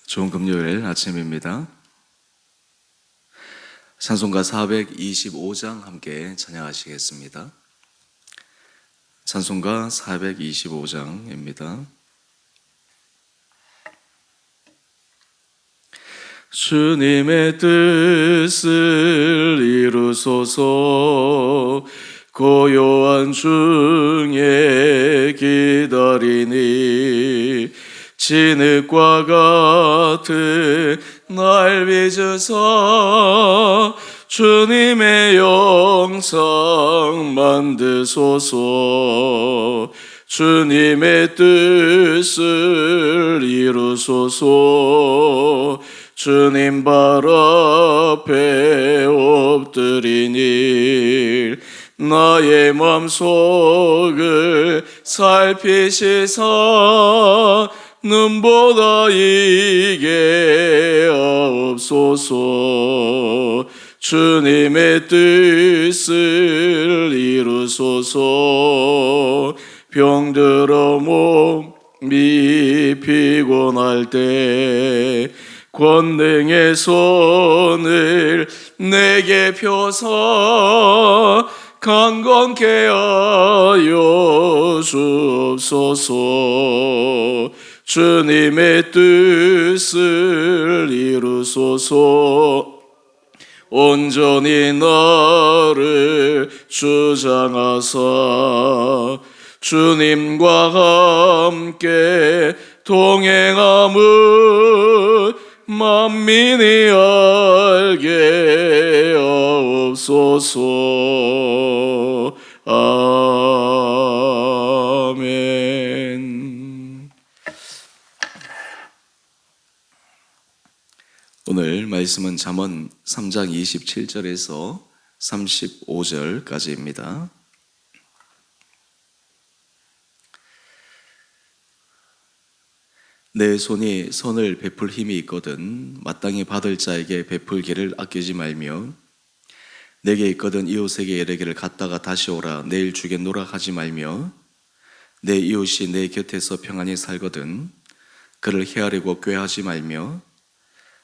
좋은 금요일 아침입니다. 찬송가 425장 함께 찬양하시겠습니다. 찬송가 425장입니다. 주님의 뜻을 이루소서. 고요한 중에 기다리니 진흙과 같은 날 빚으사 주님의 영상 만드소서. 주님의 뜻을 이루소서. 주님 발 앞에 엎드리니 나의 맘속을 살피시사 눈보다 이게 하옵소서. 주님의 뜻을 이루소서. 병들어 몸이 피곤할 때 권능의 손을 내게 펴서 강건케 하여 주옵소서. 주님의 뜻을 이루소서. 온전히 나를 주장하사 주님과 함께 동행함을 만민이 알게 하옵소서. 아멘. 오늘 말씀은 잠언 3장 27절에서 35절까지입니다. 내 손이 선을 베풀 힘이 있거든 마땅히 받을 자에게 베풀기를 아끼지 말며 내게 있거든 이웃에게 이르기를 갔다가 다시 오라 내일 주겠노라 하지 말며 내 이웃이 내 곁에서 평안히 살거든 그를 헤아리고 꾀하지 말며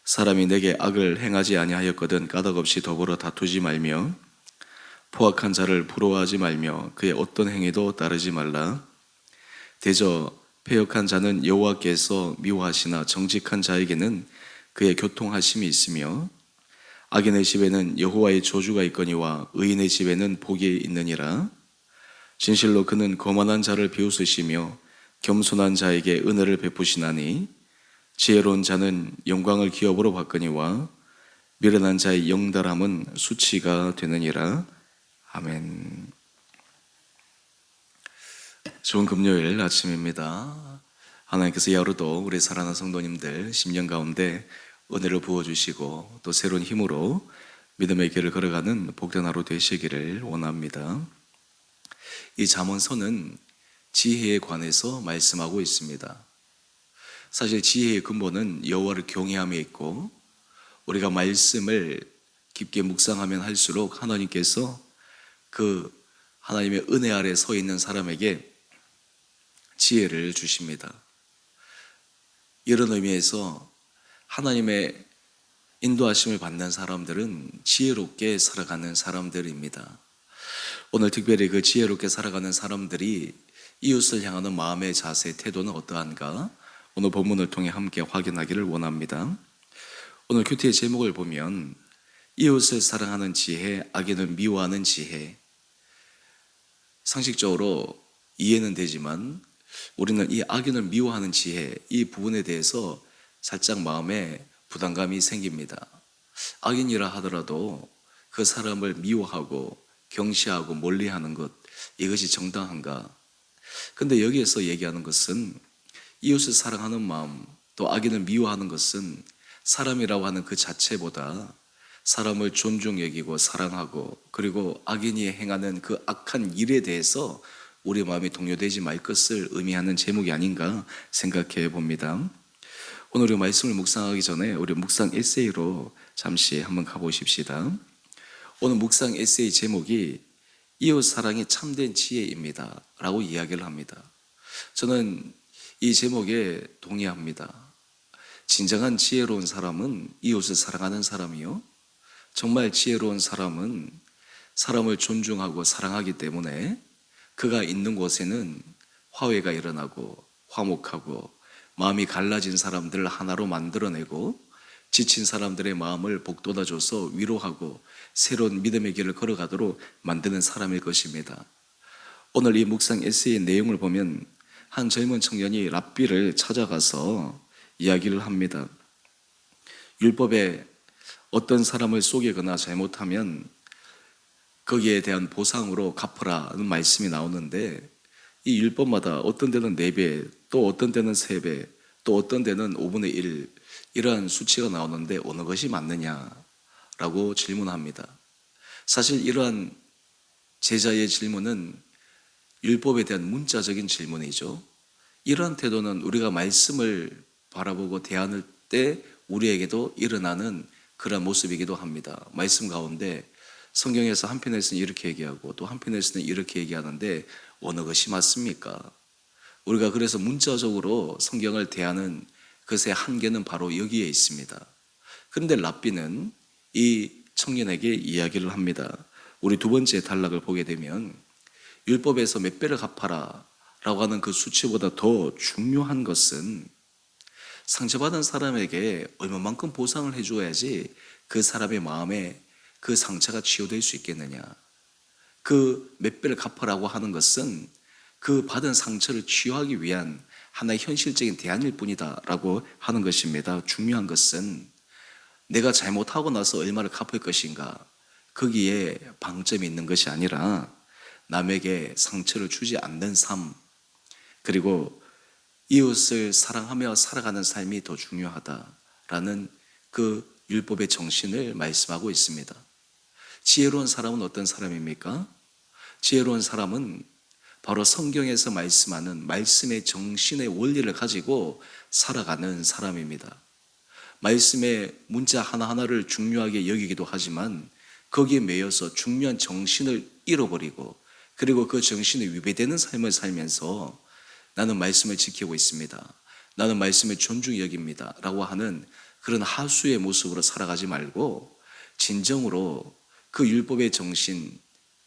사람이 내게 악을 행하지 아니하였거든 까닭없이 더불어 다투지 말며 포악한 자를 부러워하지 말며 그의 어떤 행위도 따르지 말라. 대저 패역한 자는 여호와께서 미워하시나 정직한 자에게는 그의 교통하심이 있으며 악인의 집에는 여호와의 저주가 있거니와 의인의 집에는 복이 있느니라. 진실로 그는 거만한 자를 비웃으시며 겸손한 자에게 은혜를 베푸시나니 지혜로운 자는 영광을 기업으로 받거니와 미련한 자의 영달함은 수치가 되느니라. 아멘. 좋은 금요일 아침입니다. 하나님께서 야루도 우리 사랑하는 성도님들 심령 가운데 은혜를 부어주시고 또 새로운 힘으로 믿음의 길을 걸어가는 복된 하루 되시기를 원합니다. 이 잠언서는 지혜에 관해서 말씀하고 있습니다. 사실 지혜의 근본은 여호와를 경외함에 있고 우리가 말씀을 깊게 묵상하면 할수록 하나님께서 그 하나님의 은혜 아래 서 있는 사람에게 지혜를 주십니다. 이런 의미에서 하나님의 인도하심을 받는 사람들은 지혜롭게 살아가는 사람들입니다. 오늘 특별히 그 지혜롭게 살아가는 사람들이 이웃을 향하는 마음의 자세, 태도는 어떠한가? 오늘 본문을 통해 함께 확인하기를 원합니다. 오늘 큐티의 제목을 보면 이웃을 사랑하는 지혜, 악인을 미워하는 지혜. 상식적으로 이해는 되지만 우리는 이 악인을 미워하는 지혜, 이 부분에 대해서 살짝 마음에 부담감이 생깁니다. 악인이라 하더라도 그 사람을 미워하고 경시하고 멀리하는 것, 이것이 정당한가? 근데 여기에서 얘기하는 것은 이웃을 사랑하는 마음, 또 악인을 미워하는 것은 사람이라고 하는 그 자체보다 사람을 존중 여기고 사랑하고 그리고 악인이 행하는 그 악한 일에 대해서 우리 마음이 동요되지 말 것을 의미하는 제목이 아닌가 생각해 봅니다. 오늘 우리 말씀을 묵상하기 전에 우리 묵상 에세이로 잠시 한번 가보십시다. 오늘 묵상 에세이 제목이 이웃 사랑이 참된 지혜입니다 라고 이야기를 합니다. 저는 이 제목에 동의합니다. 진정한 지혜로운 사람은 이웃을 사랑하는 사람이요. 정말 지혜로운 사람은 사람을 존중하고 사랑하기 때문에 그가 있는 곳에는 화해가 일어나고 화목하고 마음이 갈라진 사람들을 하나로 만들어내고 지친 사람들의 마음을 복돋아줘서 위로하고 새로운 믿음의 길을 걸어가도록 만드는 사람일 것입니다. 오늘 이 묵상 에세이의 내용을 보면 한 젊은 청년이 랍비를 찾아가서 이야기를 합니다. 율법에 어떤 사람을 속이거나 잘못하면 거기에 대한 보상으로 갚으라는 말씀이 나오는데, 이 율법마다 어떤 데는 4배, 또 어떤 데는 3배, 또 어떤 데는 5분의 1 이러한 수치가 나오는데 어느 것이 맞느냐라고 질문합니다. 사실 이러한 제자의 질문은 율법에 대한 문자적인 질문이죠. 이러한 태도는 우리가 말씀을 바라보고 대하는 때 우리에게도 일어나는 그런 모습이기도 합니다. 말씀 가운데 성경에서 한편에서는 이렇게 얘기하고 또 한편에서는 이렇게 얘기하는데 어느 것이 맞습니까? 우리가 그래서 문자적으로 성경을 대하는 것의 한계는 바로 여기에 있습니다. 그런데 랍비는 이 청년에게 이야기를 합니다. 우리 두 번째 단락을 보게 되면 율법에서 몇 배를 갚아라 라고 하는 그 수치보다 더 중요한 것은 상처받은 사람에게 얼마만큼 보상을 해줘야지 그 사람의 마음에 그 상처가 치유될 수 있겠느냐. 그 몇 배를 갚아라고 하는 것은 그 받은 상처를 치유하기 위한 하나의 현실적인 대안일 뿐이다 라고 하는 것입니다. 중요한 것은 내가 잘못하고 나서 얼마를 갚을 것인가, 거기에 방점이 있는 것이 아니라 남에게 상처를 주지 않는 삶, 그리고 이웃을 사랑하며 살아가는 삶이 더 중요하다라는 그 율법의 정신을 말씀하고 있습니다. 지혜로운 사람은 어떤 사람입니까? 지혜로운 사람은 바로 성경에서 말씀하는 말씀의 정신의 원리를 가지고 살아가는 사람입니다. 말씀의 문자 하나하나를 중요하게 여기기도 하지만 거기에 매여서 중요한 정신을 잃어버리고 그리고 그 정신에 위배되는 삶을 살면서 나는 말씀을 지키고 있습니다, 나는 말씀을 존중히 여깁니다 라고 하는 그런 하수의 모습으로 살아가지 말고 진정으로 그 율법의 정신,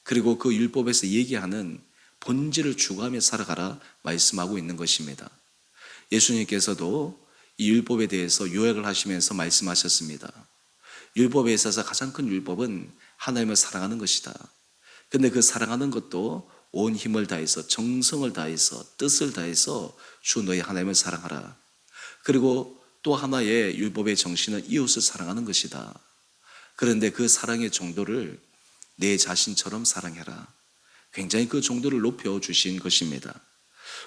그리고 그 율법에서 얘기하는 본질을 추구하며 살아가라 말씀하고 있는 것입니다. 예수님께서도 이 율법에 대해서 요약을 하시면서 말씀하셨습니다. 율법에 있어서 가장 큰 율법은 하나님을 사랑하는 것이다. 근데 그 사랑하는 것도 온 힘을 다해서 정성을 다해서 뜻을 다해서 주 너희 하나님을 사랑하라. 그리고 또 하나의 율법의 정신은 이웃을 사랑하는 것이다. 그런데 그 사랑의 정도를 내 자신처럼 사랑해라. 굉장히 그 정도를 높여주신 것입니다.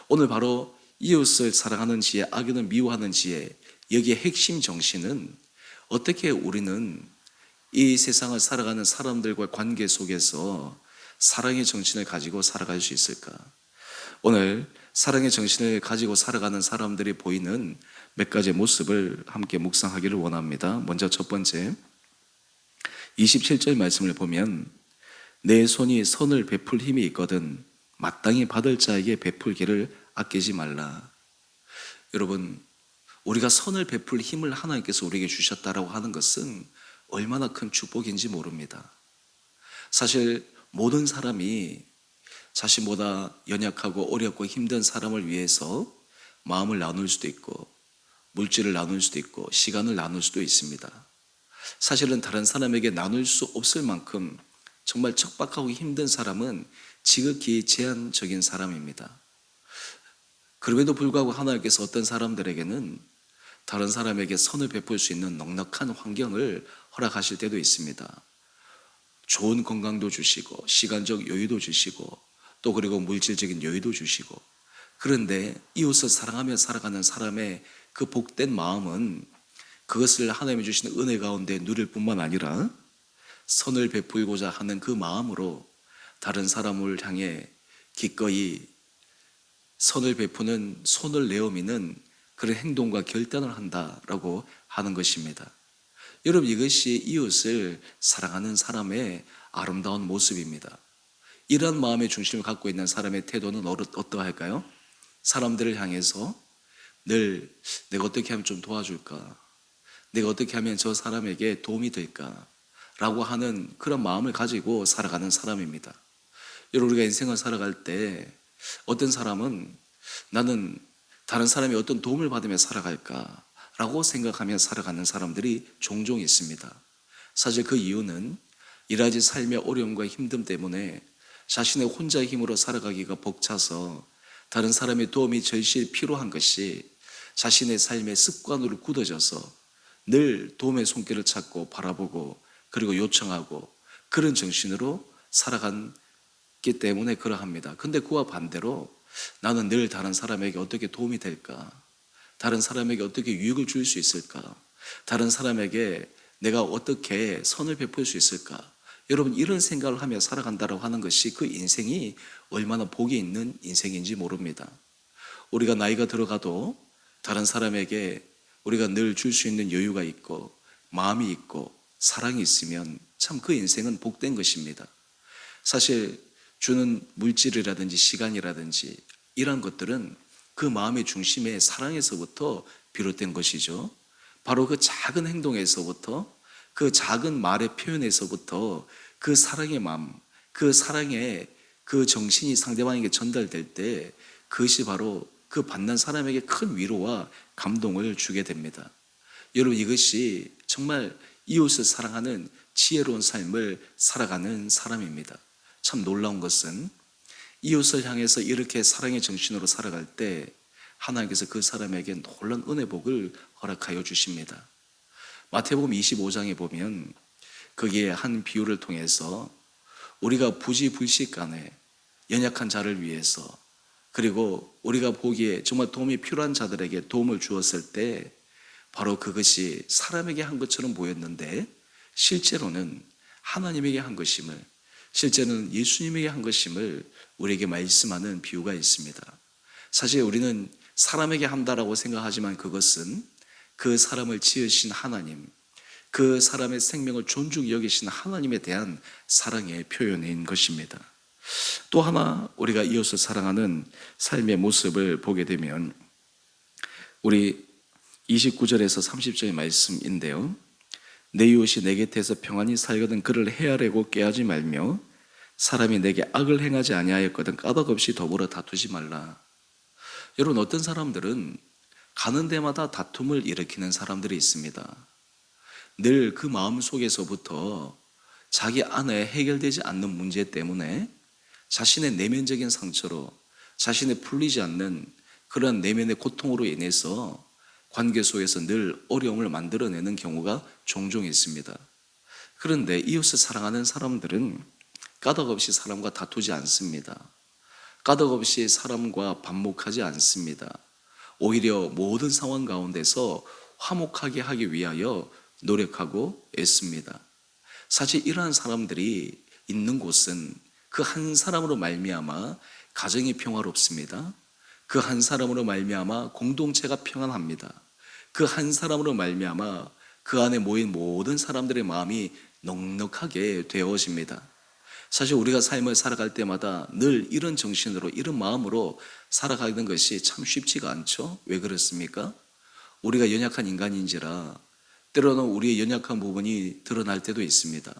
오늘 바로 이웃을 사랑하는 지혜, 악인을 미워하는 지혜, 여기에 핵심 정신은 어떻게 우리는 이 세상을 살아가는 사람들과 관계 속에서 사랑의 정신을 가지고 살아갈 수 있을까? 오늘 사랑의 정신을 가지고 살아가는 사람들이 보이는 몇 가지 모습을 함께 묵상하기를 원합니다. 먼저 첫 번째, 27절 말씀을 보면 내 손이 선을 베풀 힘이 있거든 마땅히 받을 자에게 베풀기를 아끼지 말라. 여러분, 우리가 선을 베풀 힘을 하나님께서 우리에게 주셨다라고 하는 것은 얼마나 큰 축복인지 모릅니다. 사실 모든 사람이 자신보다 연약하고 어렵고 힘든 사람을 위해서 마음을 나눌 수도 있고 물질을 나눌 수도 있고 시간을 나눌 수도 있습니다. 사실은 다른 사람에게 나눌 수 없을 만큼 정말 척박하고 힘든 사람은 지극히 제한적인 사람입니다. 그럼에도 불구하고 하나님께서 어떤 사람들에게는 다른 사람에게 선을 베풀 수 있는 넉넉한 환경을 허락하실 때도 있습니다. 좋은 건강도 주시고 시간적 여유도 주시고 또 그리고 물질적인 여유도 주시고, 그런데 이웃을 사랑하며 살아가는 사람의 그 복된 마음은 그것을 하나님이 주시는 은혜 가운데 누릴 뿐만 아니라 선을 베풀고자 하는 그 마음으로 다른 사람을 향해 기꺼이 선을 베푸는 손을 내어미는 그런 행동과 결단을 한다라고 하는 것입니다. 여러분, 이것이 이웃을 사랑하는 사람의 아름다운 모습입니다. 이러한 마음의 중심을 갖고 있는 사람의 태도는 어떠할까요? 사람들을 향해서 늘 내가 어떻게 하면 좀 도와줄까? 내가 어떻게 하면 저 사람에게 도움이 될까? 라고 하는 그런 마음을 가지고 살아가는 사람입니다. 여러분, 우리가 인생을 살아갈 때 어떤 사람은 나는 다른 사람이 어떤 도움을 받으며 살아갈까? 라고 생각하며 살아가는 사람들이 종종 있습니다. 사실 그 이유는 이라지 삶의 어려움과 힘듦 때문에 자신의 혼자의 힘으로 살아가기가 벅차서 다른 사람의 도움이 절실히 필요한 것이 자신의 삶의 습관으로 굳어져서 늘 도움의 손길을 찾고 바라보고 그리고 요청하고 그런 정신으로 살아갔기 때문에 그러합니다. 근데 그와 반대로 나는 늘 다른 사람에게 어떻게 도움이 될까? 다른 사람에게 어떻게 유익을 줄 수 있을까? 다른 사람에게 내가 어떻게 선을 베풀 수 있을까? 여러분, 이런 생각을 하며 살아간다고 하는 것이 그 인생이 얼마나 복이 있는 인생인지 모릅니다. 우리가 나이가 들어가도 다른 사람에게 우리가 늘 줄 수 있는 여유가 있고 마음이 있고 사랑이 있으면 참 그 인생은 복된 것입니다. 사실 주는 물질이라든지 시간이라든지 이런 것들은 그 마음의 중심에 사랑에서부터 비롯된 것이죠. 바로 그 작은 행동에서부터 그 작은 말의 표현에서부터 그 사랑의 마음, 그 사랑의 그 정신이 상대방에게 전달될 때 그것이 바로 그 받는 사람에게 큰 위로와 감동을 주게 됩니다. 여러분, 이것이 정말 이웃을 사랑하는 지혜로운 삶을 살아가는 사람입니다. 참 놀라운 것은 이웃을 향해서 이렇게 사랑의 정신으로 살아갈 때 하나님께서 그 사람에게 놀라운 은혜 복을 허락하여 주십니다. 마태복음 25장에 보면 거기에 한 비유를 통해서 우리가 부지불식간에 연약한 자를 위해서 그리고 우리가 보기에 정말 도움이 필요한 자들에게 도움을 주었을 때 바로 그것이 사람에게 한 것처럼 보였는데 실제로는 하나님에게 한 것임을, 실제는 예수님에게 한 것임을 우리에게 말씀하는 비유가 있습니다. 사실 우리는 사람에게 한다라고 생각하지만 그것은 그 사람을 지으신 하나님, 그 사람의 생명을 존중히 여기신 하나님에 대한 사랑의 표현인 것입니다. 또 하나 우리가 이웃을 사랑하는 삶의 모습을 보게 되면 우리 29절에서 30절의 말씀인데요. 내 이웃이 내 곁에서 평안히 살거든 그를 헤아리고 꾀하지 말며 사람이 내게 악을 행하지 아니하였거든 까닭없이 더불어 다투지 말라. 여러분, 어떤 사람들은 가는 데마다 다툼을 일으키는 사람들이 있습니다. 늘 그 마음 속에서부터 자기 안에 해결되지 않는 문제 때문에 자신의 내면적인 상처로 자신의 풀리지 않는 그런 내면의 고통으로 인해서 관계 속에서 늘 어려움을 만들어내는 경우가 종종 있습니다. 그런데 이웃을 사랑하는 사람들은 까닭없이 사람과 다투지 않습니다. 까닭없이 사람과 반목하지 않습니다. 오히려 모든 상황 가운데서 화목하게 하기 위하여 노력하고 애씁니다. 사실 이러한 사람들이 있는 곳은 그 한 사람으로 말미암아 가정이 평화롭습니다. 그 한 사람으로 말미암아 공동체가 평안합니다. 그 한 사람으로 말미암아 그 안에 모인 모든 사람들의 마음이 넉넉하게 되어집니다. 사실 우리가 삶을 살아갈 때마다 늘 이런 정신으로 이런 마음으로 살아가는 것이 참 쉽지가 않죠. 왜 그렇습니까? 우리가 연약한 인간인지라 때로는 우리의 연약한 부분이 드러날 때도 있습니다.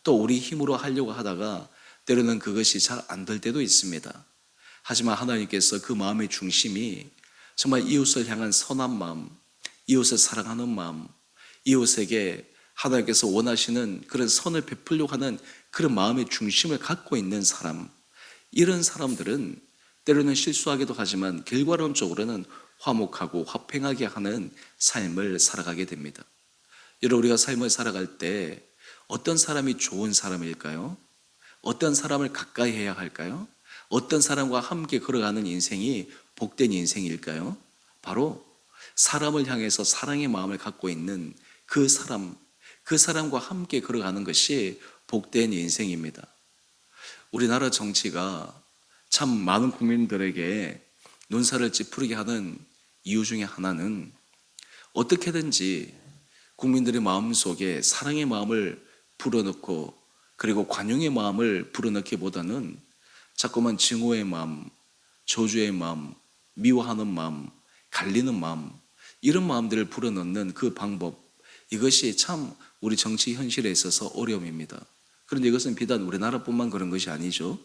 또 우리 힘으로 하려고 하다가 때로는 그것이 잘 안 될 때도 있습니다. 하지만 하나님께서 그 마음의 중심이 정말 이웃을 향한 선한 마음, 이웃을 사랑하는 마음, 이웃에게 하나님께서 원하시는 그런 선을 베풀려고 하는 그런 마음의 중심을 갖고 있는 사람, 이런 사람들은 때로는 실수하기도 하지만 결과론적으로는 화목하고 화평하게 하는 삶을 살아가게 됩니다. 여러분, 우리가 삶을 살아갈 때 어떤 사람이 좋은 사람일까요? 어떤 사람을 가까이 해야 할까요? 어떤 사람과 함께 걸어가는 인생이 복된 인생일까요? 바로 사람을 향해서 사랑의 마음을 갖고 있는 그 사람, 그 사람과 함께 걸어가는 것이 복된 인생입니다. 우리나라 정치가 참 많은 국민들에게 눈살을 찌푸리게 하는 이유 중에 하나는 어떻게든지 국민들의 마음속에 사랑의 마음을 불어넣고 그리고 관용의 마음을 불어넣기보다는 자꾸만 증오의 마음, 저주의 마음, 미워하는 마음, 갈리는 마음, 이런 마음들을 불어넣는 그 방법, 이것이 참 우리 정치 현실에 있어서 어려움입니다. 그런데 이것은 비단 우리나라뿐만 그런 것이 아니죠.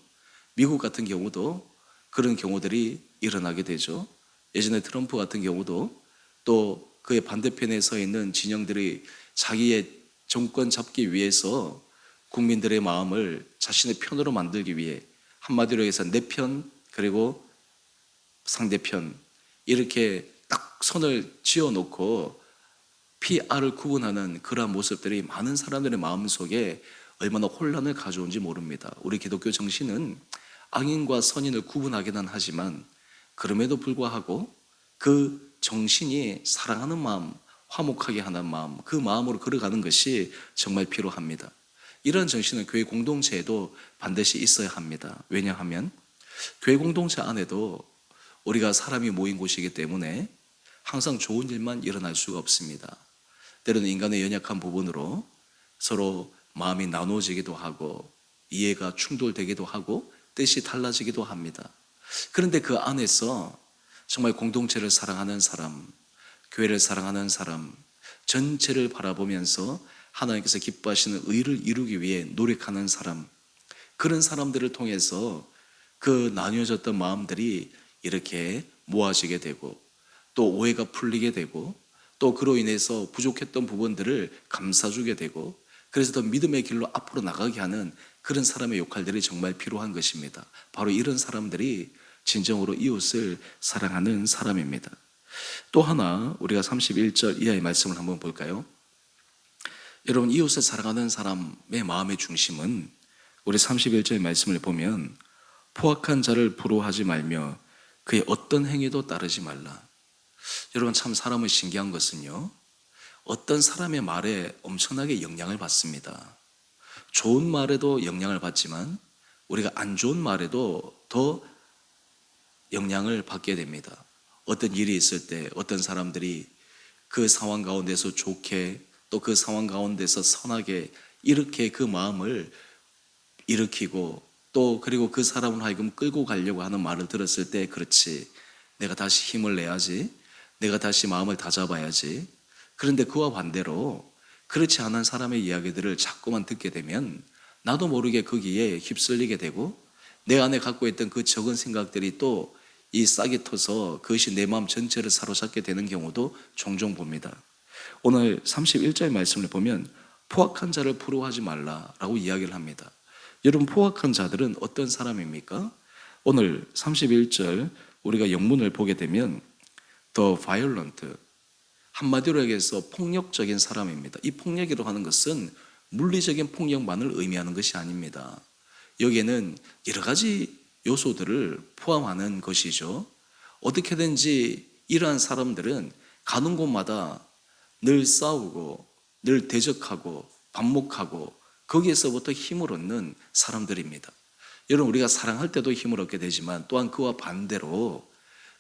미국 같은 경우도 그런 경우들이 일어나게 되죠. 예전에 트럼프 같은 경우도 또 그의 반대편에 서 있는 진영들이 자기의 정권 잡기 위해서 국민들의 마음을 자신의 편으로 만들기 위해, 한마디로 해서 내 편 그리고 상대편, 이렇게 딱 선을 지어놓고 PR을 구분하는 그러한 모습들이 많은 사람들의 마음속에 얼마나 혼란을 가져온지 모릅니다. 우리 기독교 정신은 악인과 선인을 구분하기는 하지만 그럼에도 불구하고 그 정신이 사랑하는 마음, 화목하게 하는 마음, 그 마음으로 걸어가는 것이 정말 필요합니다. 이런 정신은 교회 공동체에도 반드시 있어야 합니다. 왜냐하면 교회 공동체 안에도 우리가 사람이 모인 곳이기 때문에 항상 좋은 일만 일어날 수가 없습니다. 때로는 인간의 연약한 부분으로 서로 마음이 나눠지기도 하고 이해가 충돌되기도 하고 뜻이 달라지기도 합니다. 그런데 그 안에서 정말 공동체를 사랑하는 사람, 교회를 사랑하는 사람, 전체를 바라보면서 하나님께서 기뻐하시는 의를 이루기 위해 노력하는 사람, 그런 사람들을 통해서 그 나뉘어졌던 마음들이 이렇게 모아지게 되고 또 오해가 풀리게 되고 또 그로 인해서 부족했던 부분들을 감싸주게 되고 그래서 더 믿음의 길로 앞으로 나가게 하는 그런 사람의 역할들이 정말 필요한 것입니다. 바로 이런 사람들이 진정으로 이웃을 사랑하는 사람입니다. 또 하나 우리가 31절 이하의 말씀을 한번 볼까요? 여러분, 이웃을 사랑하는 사람의 마음의 중심은 우리 31절의 말씀을 보면 포악한 자를 부러워하지 말며 그의 어떤 행위도 따르지 말라. 여러분, 참 사람은 신기한 것은요, 어떤 사람의 말에 엄청나게 영향을 받습니다. 좋은 말에도 영향을 받지만 우리가 안 좋은 말에도 더 영향을 받게 됩니다. 어떤 일이 있을 때 어떤 사람들이 그 상황 가운데서 좋게 또 그 상황 가운데서 선하게 이렇게 그 마음을 일으키고 또 그리고 그 사람을 하여금 끌고 가려고 하는 말을 들었을 때, 그렇지, 내가 다시 힘을 내야지, 내가 다시 마음을 다잡아야지. 그런데 그와 반대로 그렇지 않은 사람의 이야기들을 자꾸만 듣게 되면 나도 모르게 거기에 휩쓸리게 되고 내 안에 갖고 있던 그 적은 생각들이 또 이 싹이 터서 그것이 내 마음 전체를 사로잡게 되는 경우도 종종 봅니다. 오늘 31절 말씀을 보면 포악한 자를 부러워하지 말라라고 이야기를 합니다. 여러분, 포악한 자들은 어떤 사람입니까? 오늘 31절 우리가 영문을 보게 되면 the violent, 한마디로 얘기해서 폭력적인 사람입니다. 이 폭력이라고 하는 것은 물리적인 폭력만을 의미하는 것이 아닙니다. 여기에는 여러 가지 요소들을 포함하는 것이죠. 어떻게든지 이러한 사람들은 가는 곳마다 늘 싸우고 늘 대적하고 반목하고 거기에서부터 힘을 얻는 사람들입니다. 여러분, 우리가 사랑할 때도 힘을 얻게 되지만 또한 그와 반대로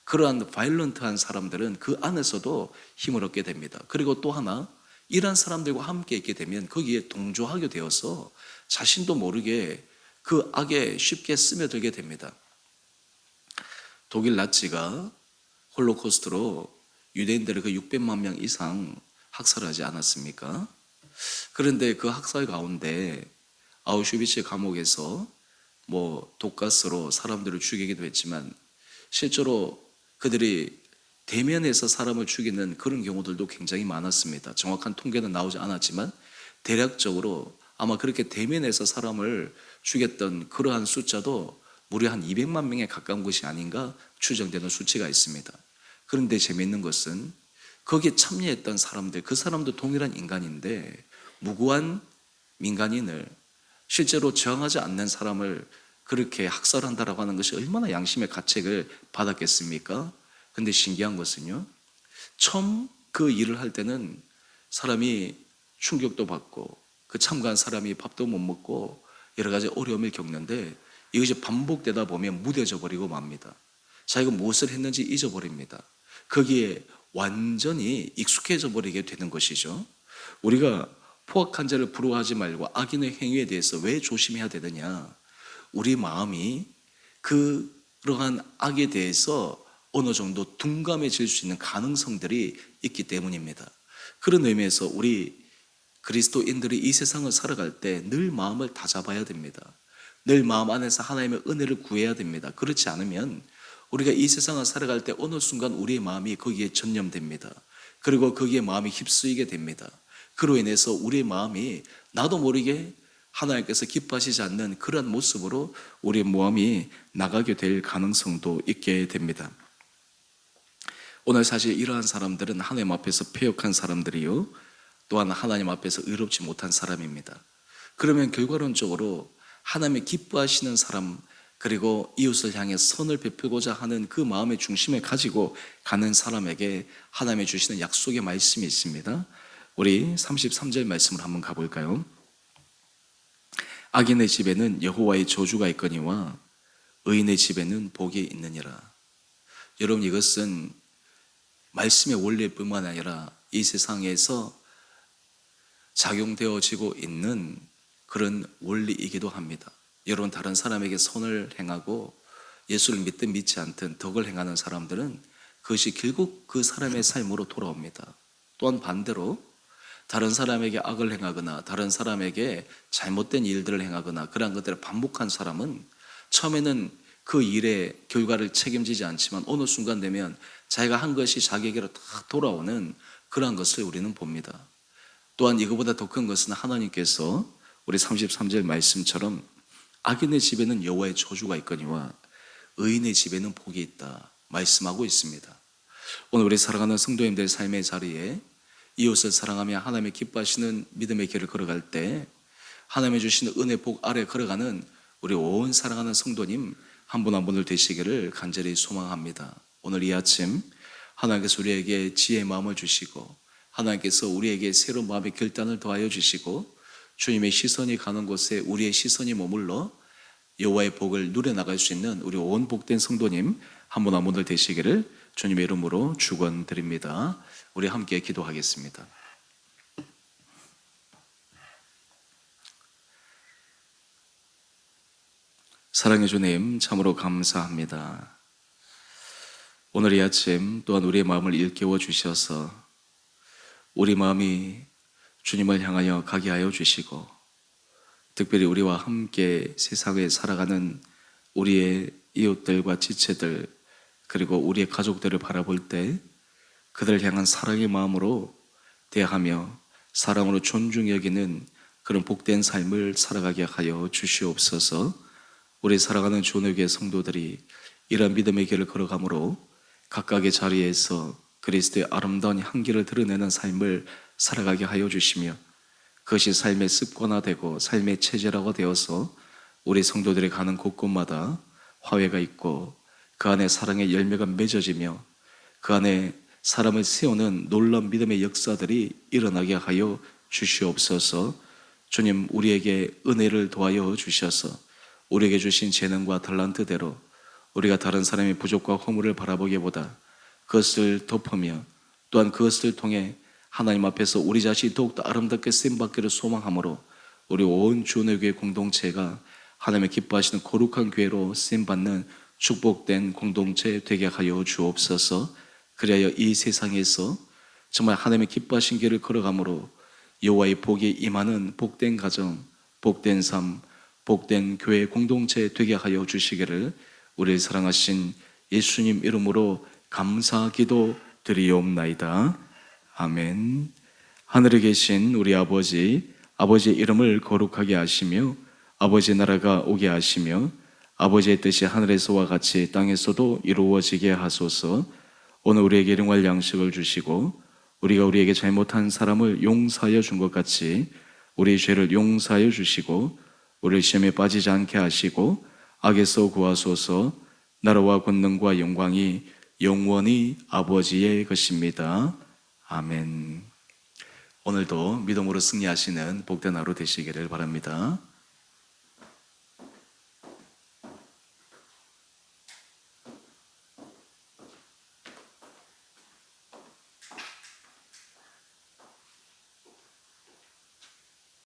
그러한 바이런트한 사람들은 그 안에서도 힘을 얻게 됩니다. 그리고 또 하나, 이러한 사람들과 함께 있게 되면 거기에 동조하게 되어서 자신도 모르게 그 악에 쉽게 스며들게 됩니다. 독일 나치가 홀로코스트로 유대인들을 그 600만 명 이상 학살하지 않았습니까? 그런데 그 학살 가운데 아우슈비츠 감옥에서 독가스로 사람들을 죽이기도 했지만 실제로 그들이 대면에서 사람을 죽이는 그런 경우들도 굉장히 많았습니다. 정확한 통계는 나오지 않았지만 대략적으로 아마 그렇게 대면에서 사람을 죽였던 그러한 숫자도 무려 한 200만 명에 가까운 것이 아닌가 추정되는 수치가 있습니다. 그런데 재미있는 것은 거기에 참여했던 사람들, 그 사람도 동일한 인간인데 무고한 민간인을, 실제로 저항하지 않는 사람을 그렇게 학살한다라고 하는 것이 얼마나 양심의 가책을 받았겠습니까? 근데 신기한 것은요, 처음 그 일을 할 때는 사람이 충격도 받고 그 참가한 사람이 밥도 못 먹고 여러 가지 어려움을 겪는데 이것이 반복되다 보면 무뎌져 버리고 맙니다. 자기가 무엇을 했는지 잊어버립니다. 거기에 완전히 익숙해져 버리게 되는 것이죠. 우리가 포악한 자를 부러워하지 말고 악인의 행위에 대해서 왜 조심해야 되느냐? 우리 마음이 그러한 악에 대해서 어느 정도 둔감해질 수 있는 가능성들이 있기 때문입니다. 그런 의미에서 우리 그리스도인들이 이 세상을 살아갈 때 늘 마음을 다잡아야 됩니다. 늘 마음 안에서 하나님의 은혜를 구해야 됩니다. 그렇지 않으면 우리가 이 세상을 살아갈 때 어느 순간 우리의 마음이 거기에 전념됩니다. 그리고 거기에 마음이 휩쓰이게 됩니다. 그로 인해서 우리의 마음이 나도 모르게 하나님께서 기뻐하시지 않는 그런 모습으로 우리의 마음이 나가게 될 가능성도 있게 됩니다. 오늘 사실 이러한 사람들은 하나님 앞에서 패역한 사람들이요, 또한 하나님 앞에서 의롭지 못한 사람입니다. 그러면 결과론적으로 하나님의 기뻐하시는 사람, 그리고 이웃을 향해 선을 베풀고자 하는 그 마음의 중심을 가지고 가는 사람에게 하나님이 주시는 약속의 말씀이 있습니다. 우리 33절 말씀을 한번 가볼까요? 악인의 집에는 여호와의 저주가 있거니와 의인의 집에는 복이 있느니라. 여러분, 이것은 말씀의 원리일 뿐만 아니라 이 세상에서 작용되어지고 있는 그런 원리이기도 합니다. 여러분, 다른 사람에게 선을 행하고 예수를 믿든 믿지 않든 덕을 행하는 사람들은 그것이 결국 그 사람의 삶으로 돌아옵니다. 또한 반대로 다른 사람에게 악을 행하거나 다른 사람에게 잘못된 일들을 행하거나 그러한 것들을 반복한 사람은 처음에는 그 일의 결과를 책임지지 않지만 어느 순간 되면 자기가 한 것이 자기에게로 다 돌아오는 그러한 것을 우리는 봅니다. 또한 이거보다 더 큰 것은 하나님께서 우리 33절 말씀처럼 악인의 집에는 여호와의 저주가 있거니와 의인의 집에는 복이 있다 말씀하고 있습니다. 오늘 우리 사랑하는 성도님들 삶의 자리에 이웃을 사랑하며 하나님의 기뻐하시는 믿음의 길을 걸어갈 때 하나님의 주시는 은혜 복 아래 걸어가는 우리 온 사랑하는 성도님 한 분 한 분을 되시기를 간절히 소망합니다. 오늘 이 아침 하나님께서 우리에게 지혜의 마음을 주시고 하나님께서 우리에게 새로운 마음의 결단을 더하여 주시고 주님의 시선이 가는 곳에 우리의 시선이 머물러 여호와의 복을 누려나갈 수 있는 우리 온 복된 성도님 한 분 한 분들 되시기를 주님의 이름으로 축원드립니다. 우리 함께 기도하겠습니다. 사랑해 주님, 참으로 감사합니다. 오늘 이 아침 또한 우리의 마음을 일깨워 주셔서 우리 마음이 주님을 향하여 가게 하여 주시고 특별히 우리와 함께 세상에 살아가는 우리의 이웃들과 지체들 그리고 우리의 가족들을 바라볼 때 그들을 향한 사랑의 마음으로 대하며 사랑으로 존중히 여기는 그런 복된 삶을 살아가게 하여 주시옵소서. 우리 살아가는 주님의 성도들이 이런 믿음의 길을 걸어가므로 각각의 자리에서 그리스도의 아름다운 향기를 드러내는 삶을 살아가게 하여 주시며 그것이 삶의 습관화되고 삶의 체질화가 되어서 우리 성도들이 가는 곳곳마다 화해가 있고 그 안에 사랑의 열매가 맺어지며 그 안에 사람을 세우는 놀라운 믿음의 역사들이 일어나게 하여 주시옵소서. 주님, 우리에게 은혜를 도하여 주셔서 우리에게 주신 재능과 달란트대로 우리가 다른 사람의 부족과 허물을 바라보기보다 그것을 덮으며 또한 그것을 통해 하나님 앞에서 우리 자신이 더욱더 아름답게 쓰임받기를 소망하므로 우리 온 주의 교회 공동체가 하나님의 기뻐하시는 거룩한 교회로 쓰임받는 축복된 공동체 되게 하여 주옵소서. 그리하여 이 세상에서 정말 하나님의 기뻐하신 길을 걸어가므로 여호와의 복이 임하는 복된 가정, 복된 삶, 복된 교회 공동체 되게 하여 주시기를 우리를 사랑하신 예수님 이름으로 감사기도 드리옵나이다. 아멘. 하늘에 계신 우리 아버지, 아버지의 이름을 거룩하게 하시며 아버지의 나라가 오게 하시며 아버지의 뜻이 하늘에서와 같이 땅에서도 이루어지게 하소서. 오늘 우리에게 일용할 양식을 주시고 우리가 우리에게 잘못한 사람을 용서하여 준 것 같이 우리의 죄를 용서하여 주시고 우리를 시험에 빠지지 않게 하시고 악에서 구하소서. 나라와 권능과 영광이 영원히 아버지의 것입니다. 아멘. 오늘도 믿음으로 승리하시는 복된 하루 되시기를 바랍니다.